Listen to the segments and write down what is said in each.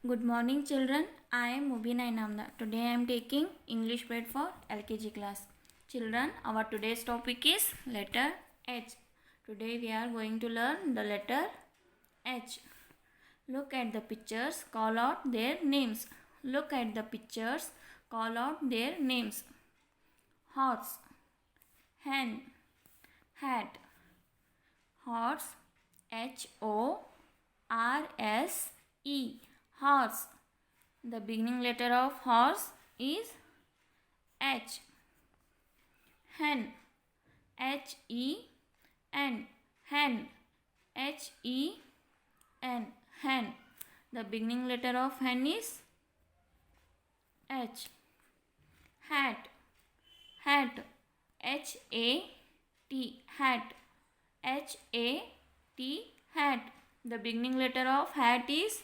Good morning, children. I am Mubina Inamda. Today I am taking English grade for LKG class. Children, our today's topic is letter H. Today we are going to learn the letter H. Look at the pictures, call out their names. Look at the pictures, call out their names. Horse, hen, hat. Horse, H-O-R-S-E. Horse. The beginning letter of horse is H. Hen. H-E-N. Hen. H-E-N. Hen. The beginning letter of hen is H. Hat. Hat. H-A-T. Hat. H-A-T. Hat. The beginning letter of hat is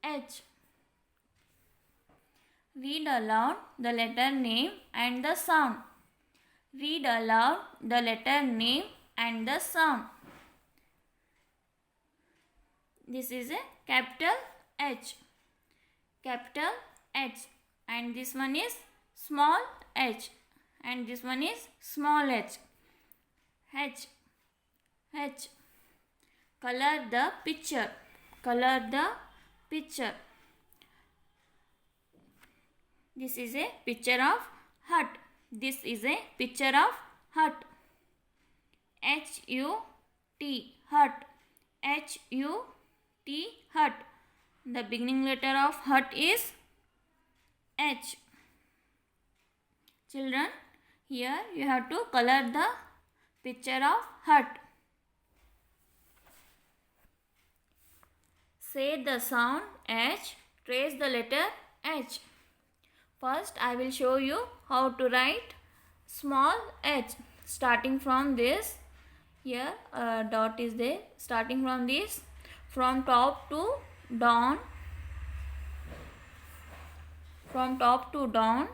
H. Read aloud the letter name and the sound. Read aloud the letter name and the sound. This is a capital H. Capital H. And this one is small h. And this one is small h. H. H. Color the picture. Color the picture. This is a picture of hut. This is a picture of hut. H-U-T. Hut. H-U-T. Hut. The beginning letter of hut is H. Children, here you have to color the picture of hut. Say the sound H, trace the letter H. First, I will show you how to write small h. Starting from this, here a dot is there. Starting from this, from top to down. From top to down,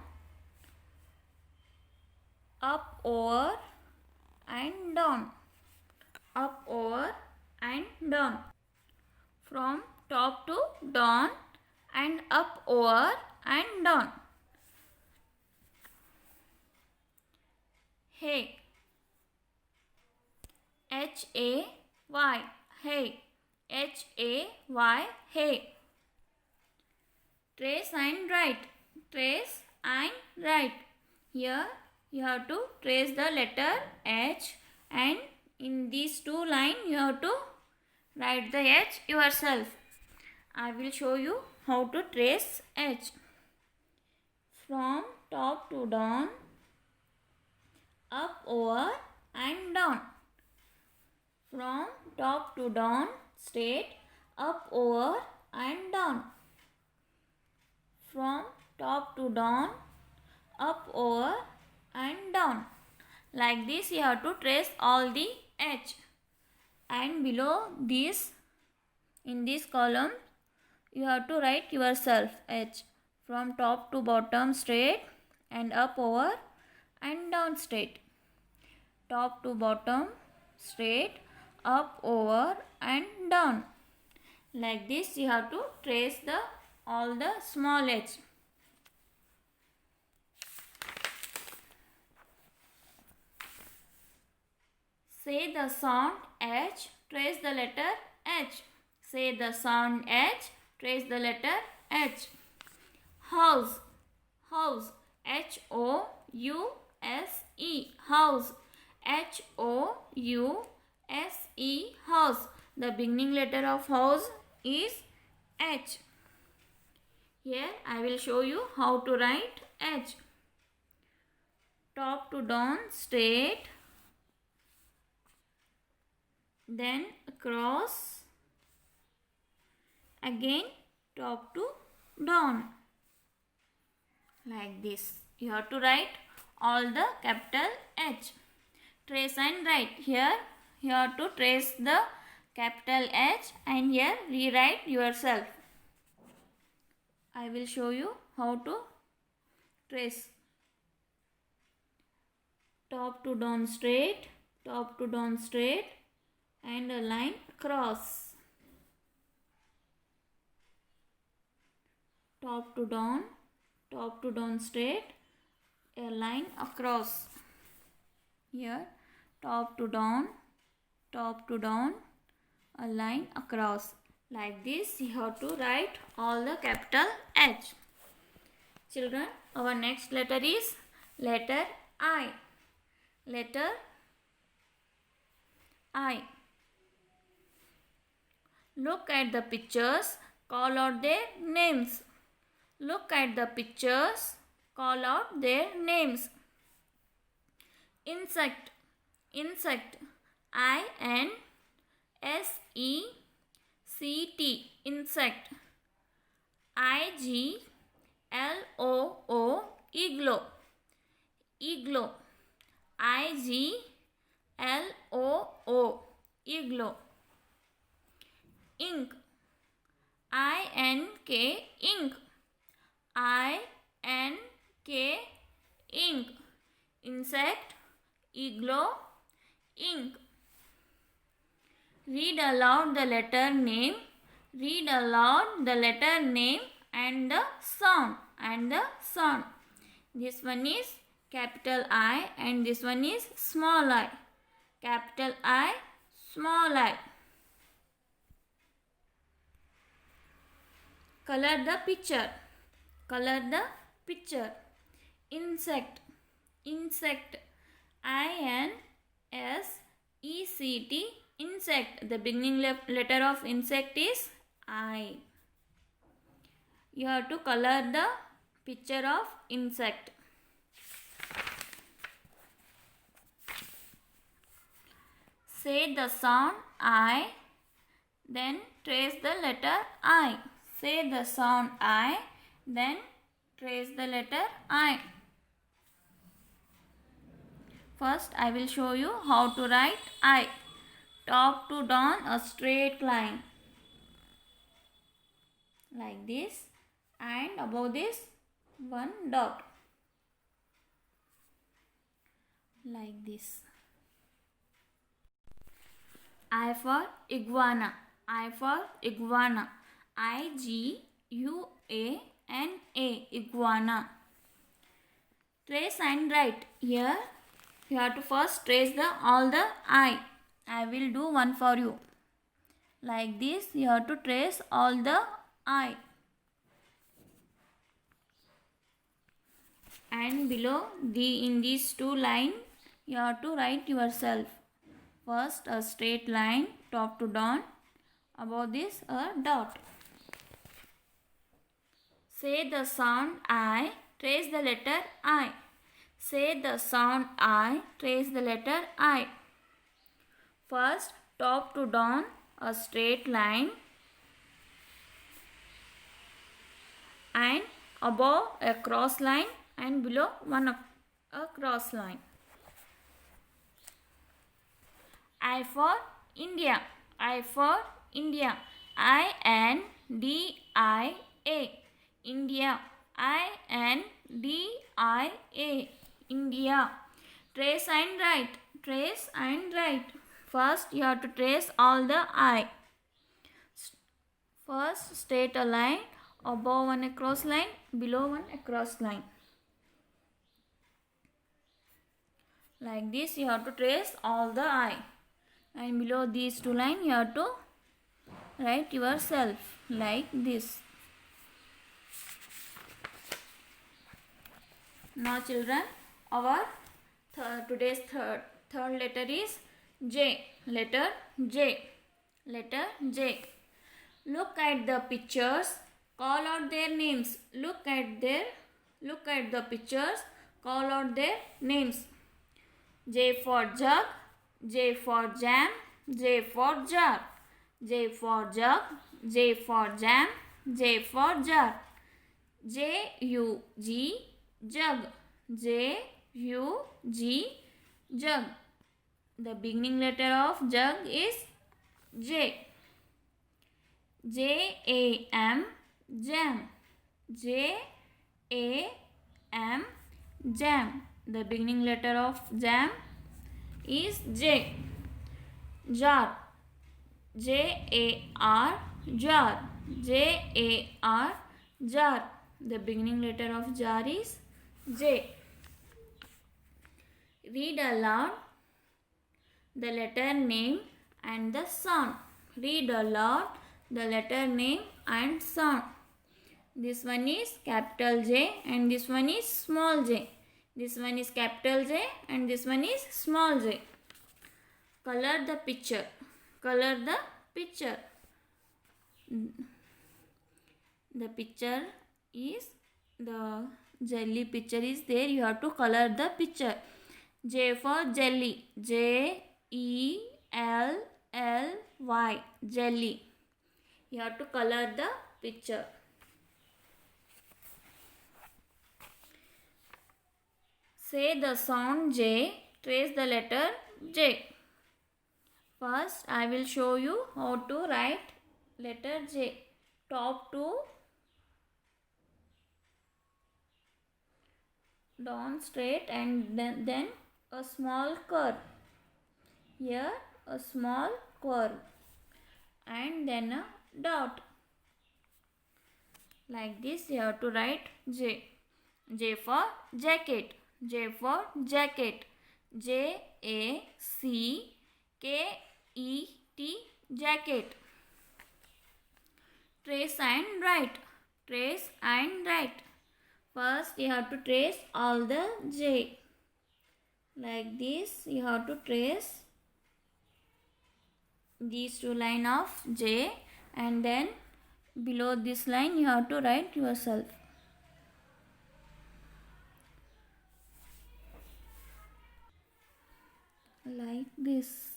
up, over and down. Up, over and down. From top to down and up, over and down. Hay. H-A-Y. Hay. H-A-Y. Hay. Trace and write. Trace and write. Here you have to trace the letter H, and in these two lines you have to write the H yourself. I will show you how to trace H. From top to down, up, over and down. From top to down, straight, up, over and down. From top to down, up, over and down. Like this you have to trace all the H. And below this, in this column, you have to write yourself H. From top to bottom straight and up, over and down straight. Top to bottom straight, up, over and down. Like this you have to trace all the small h. Say the sound H, trace the letter H. Say the sound H, trace the letter H. House. House. H-O-U-S-E. House. H-O-U-S-E. House. The beginning letter of house is H. Here I will show you how to write H. Top to down straight, then across, again top to down. Like this you have to write all the capital H. Trace and write. Here you have to trace the capital H, and here rewrite yourself. I will show you how to trace. Top to down straight, top to down straight and a line cross. top to down straight, a line across. Here, top to down, a line across. Like this, you have to write all the capital H. Children, our next letter is letter I. Letter I. Look at the pictures, call out their names. Look at the pictures, call out their names. Insect. I-N-S-E-C-T. Insect. I-G-L-O-O. Igloo. I-G-L-O-O. Igloo. Ink. I-N-K. Ink. I-N-K. Ink. Insect, igloo, ink. Read aloud the letter name. Read aloud the letter name and the sound. This one is capital I and this one is small I. Capital I, small I. Color the picture. Insect. I-N-S-E-C-T. Insect. The beginning letter of insect is I. You have to color the picture of insect. Say the sound I, then trace the letter I. Say the sound I, then trace the letter I. First, I will show you how to write I. Top to down, a straight line. Like this. And above this, one dot. Like this. I for iguana. I-G-U-A-N-A. Iguana. Trace and write. Here, you have to first trace all the I. I will do one for you. Like this, you have to trace all the I. And below in these two lines, you have to write yourself. First, a straight line, top to down. Above this, a dot. Say the sound I, trace the letter I. Say the sound I, trace the letter I. First, top to down, a straight line. And above a cross line and below a cross line. I for India. I-N-D-I-A. India. I-N-D-I-A. India. Trace and write. First, you have to trace all the I. First, straight a line. Above one a cross line. Below one a cross line. Like this, you have to trace all the I. And below these two lines, you have to write yourself. Like this. Now children, our today's third letter is J. Letter J. Look at the pictures, call out their names. Look at the pictures, call out their names. J for jug, J for jam, J for jar. J for jug, J for jam, J for jar. J-U-G, jug. J-U-G, jug. The beginning letter of jug is J. J-A-M, jam. J-A-M, jam. The beginning letter of jam is J. Jar. J-A-R, jar. J-A-R, jar. The beginning letter of jar is J. Read aloud the letter name and the sound. Read aloud the letter name and sound. This one is capital J and this one is small j. This one is capital J and this one is small j. Color the picture. Color the picture. The picture is, the jelly picture is there. You have to color the picture. J for jelly. Jelly. Jelly. You have to color the picture. Say the sound J. Trace the letter J. First, I will show you how to write letter J. Top to down straight and then a small curve. Here a small curve and then a dot. Like this you have to write J. J for jacket. J for jacket. Jacket. Jacket. Trace and write. Trace and write. First you have to trace all the J. Like this you have to trace these two lines of J, and then below this line you have to write yourself. Like this.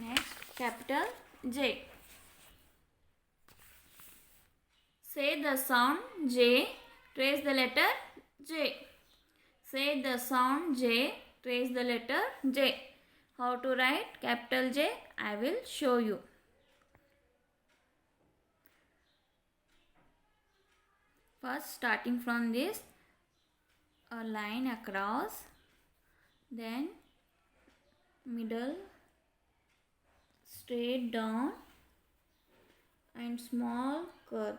Next, capital J. Say the sound J, trace the letter J. Say the sound J, trace the letter J. How to write capital J? I will show you. First, starting from this, a line across, then middle, straight down and small curve.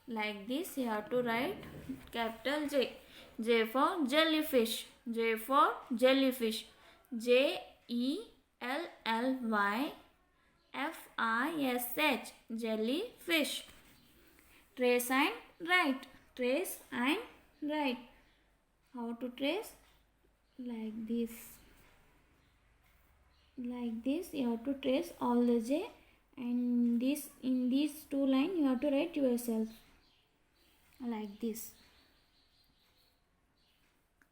Like this you have to write capital J. J for jellyfish. J for jellyfish. Jellyfish. Jellyfish. Trace and write. Trace and write. How to trace? Like this. Like this you have to trace all the J, and this, in these two lines you have to write yourself. Like this.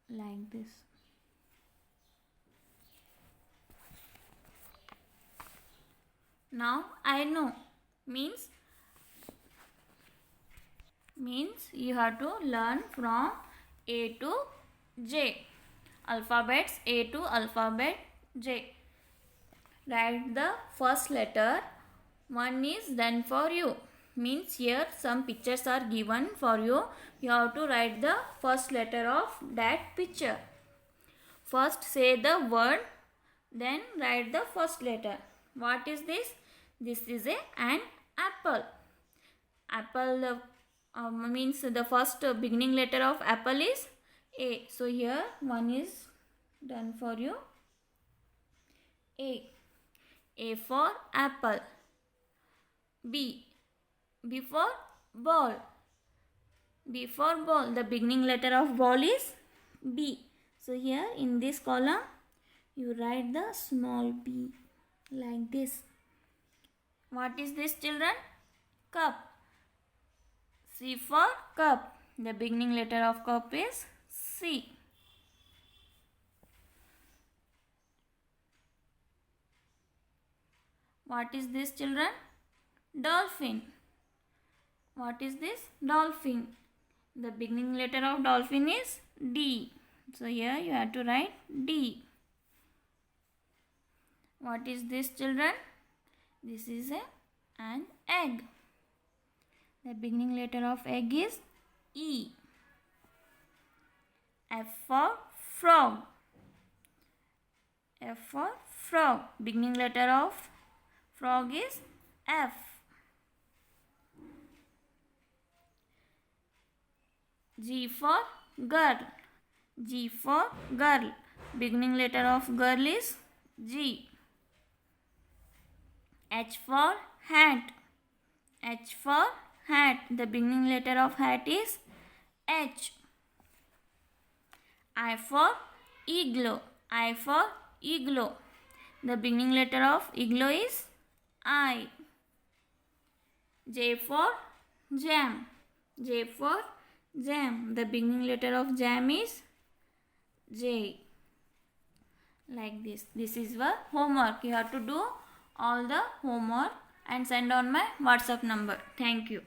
Like this. Now I know means you have to learn from A to J. Alphabets A to alphabet J. Write the first letter. One is done for you. Means here some pictures are given for you. You have to write the first letter of that picture. First say the word, then write the first letter. What is this? This is an apple. Apple means the first beginning letter of apple is A. So here one is done for you. A. A for apple. B. B for ball. B for ball. The beginning letter of ball is B. So here in this column you write the small b like this. What is this, children? Cup. C for cup. The beginning letter of cup is C. What is this, children? Dolphin. What is this? Dolphin. The beginning letter of dolphin is D. So here you have to write D. What is this, children? This is an egg. The beginning letter of egg is E. F for frog. F for frog. Beginning letter of frog is F. G for girl. G for girl. Beginning letter of girl is G. H for hat. H for hat. The beginning letter of hat is H. I for igloo. I for igloo. The beginning letter of igloo is I. J for jam. J for jam. The beginning letter of jam is J. Like this. This is the homework. You have to do all the homework and send on my WhatsApp number. Thank you.